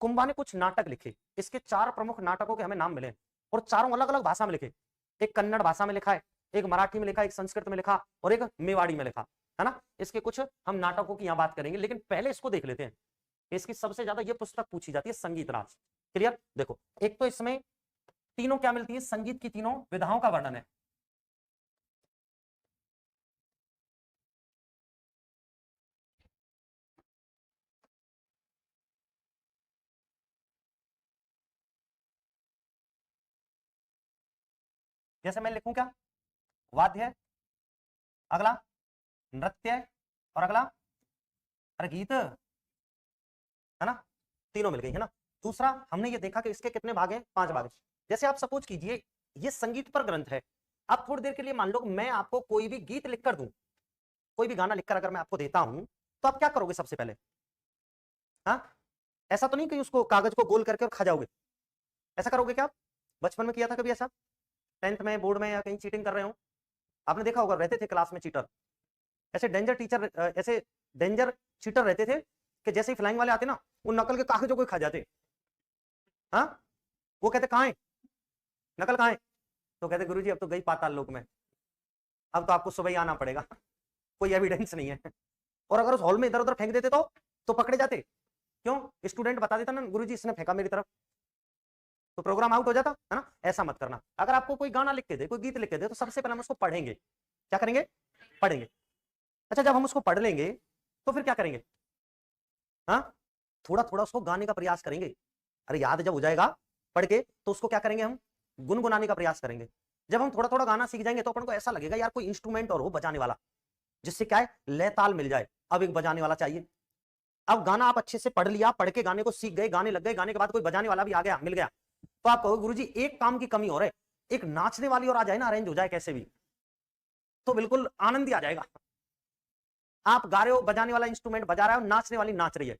कुंभा ने कुछ नाटक लिखे, इसके 4 प्रमुख नाटकों के हमें नाम मिले और चारों अलग अलग भाषा में लिखे। एक कन्नड़ भाषा में लिखा है, एक मराठी में लिखा, एक संस्कृत में लिखा और एक मेवाड़ी में लिखा, है ना। इसके कुछ हम नाटकों की यहां बात करेंगे, लेकिन पहले इसको देख लेते हैं। इसकी सबसे ज्यादा ये पुस्तक पूछी जाती है संगीत राज। क्लियर। देखो, एक तो इसमें तीनों क्या मिलती है, संगीत की तीनों विधाओं का वर्णन है। जैसे मैं लिखूं क्या, वाद्य, अगला नृत्य और अगला अरे गीत, है ना। तीनों मिल गई, है ना। दूसरा हमने ये देखा कि इसके कितने भाग हैं, 5 भाग। जैसे आप सपोज कीजिए ये संगीत पर ग्रंथ है। आप थोड़ी देर के लिए मान लो मैं आपको कोई भी गीत लिखकर दूं, कोई भी गाना लिखकर अगर मैं आपको देता हूं, तो आप क्या करोगे सबसे पहले? हाँ, ऐसा तो नहीं कि उसको कागज को गोल करके और खा जाओगे, ऐसा करोगे क्या आप? बचपन में किया था कभी ऐसा, 10th में, बोर्ड में या कहीं चीटिंग कर रहे हो? आपने देखा होगा, रहते थे क्लास में चीटर, ऐसे डेंजर टीचर, ऐसे डेंजर चीटर रहते थे कि जैसे ही फ्लाइंग वाले आते ना, वो नकल के कागजों को खा जाते। हाँ, वो कहते कहां है, नकल कहां है? तो कहते गुरुजी अब तो गई पाताल लोक में, अब तो आपको सुबह ही आना पड़ेगा, कोई एविडेंस नहीं है। और अगर उस हॉल में इधर उधर फेंक देते तो पकड़े जाते। क्यों? स्टूडेंट बता देता ना, गुरुजी इसने फेंका मेरी तरफ, तो प्रोग्राम आउट हो जाता, है ना। ऐसा मत करना। अगर आपको कोई गाना लिख के दे, कोई गीत लिख के दे, तो सबसे पहले हम उसको पढ़ेंगे। क्या करेंगे? पढ़ेंगे। अच्छा, जब हम उसको पढ़ लेंगे तो फिर क्या करेंगे? हाँ, थोड़ा थोड़ा उसको गाने का प्रयास करेंगे। अरे याद जब हो जाएगा पढ़ के, तो उसको क्या करेंगे, हम गुनगुनाने का प्रयास करेंगे। जब हम थोड़ा थोड़ा गाना सीख जाएंगे तो अपन को ऐसा लगेगा यार कोई इंस्ट्रूमेंट और हो बजाने वाला, जिससे क्या है, लय ताल मिल जाए। अब एक बजाने वाला चाहिए। अब गाना आप अच्छे से पढ़ लिया, पढ़ के गाने को सीख गए, गाने लग गए, गाने के बाद कोई बजाने वाला भी आ गया, मिल गया, तो आप कहोगे गुरुजी एक काम की कमी और है, एक नाचने वाली और आ जाए ना, अरेंज हो जाए कैसे भी, तो बिल्कुल आनंद ही आ जाएगा। आप गा रहे हो, बजाने वाला इंस्ट्रूमेंट बजा रहा है, नाचने वाली नाच रही है,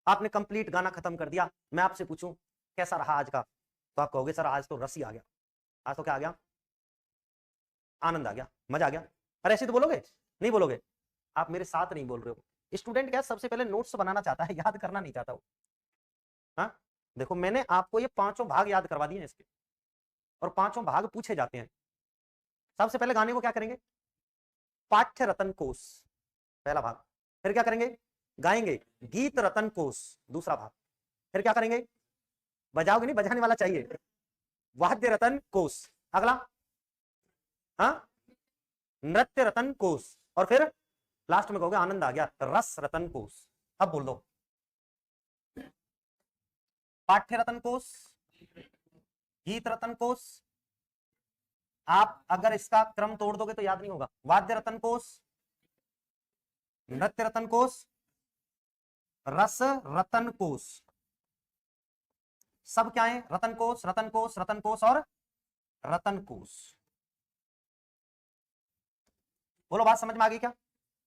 आपने कंप्लीट गाना खत्म कर दिया। मैं आपसे पूछूं कैसा रहा आज का, तो आप कहोगे सर आज तो रस ही आ गया, आज तो क्या आ गया, आनंद आ गया, मजा आ गया। अरे ऐसे तो बोलोगे? नहीं बोलोगे। आप मेरे साथ नहीं बोल रहे हो। स्टूडेंट क्या सबसे पहले नोट्स बनाना चाहता है, याद करना नहीं चाहता वो। हाँ, देखो मैंने आपको ये 5 भाग याद करवा दिए इसके, और 5 भाग पूछे जाते हैं। सबसे पहले गाने को क्या करेंगे, पाठ्य रतन कोश, पहला भाग। फिर क्या करेंगे, गाएंगे गीत रतन कोश, दूसरा भाग। फिर क्या करेंगे, बजाओगे नहीं, बजाने वाला चाहिए, वाद्य रतन कोश, अगला हाँ नृत्य रतन कोश, और फिर लास्ट में कहोगे आनंद आ गया, रस रतन कोश। अब बोल दो, पाठ्य रतन कोश, गीत रतन कोश, आप अगर इसका क्रम तोड़ दोगे तो याद नहीं होगा, वाद्य रतन कोश, नृत्य रतन कोश, रस रतन कोश, सब क्या है, रतन कोश, रतन कोश, रतन कोश और रतन कोश। बोलो बात समझ में आ गई क्या?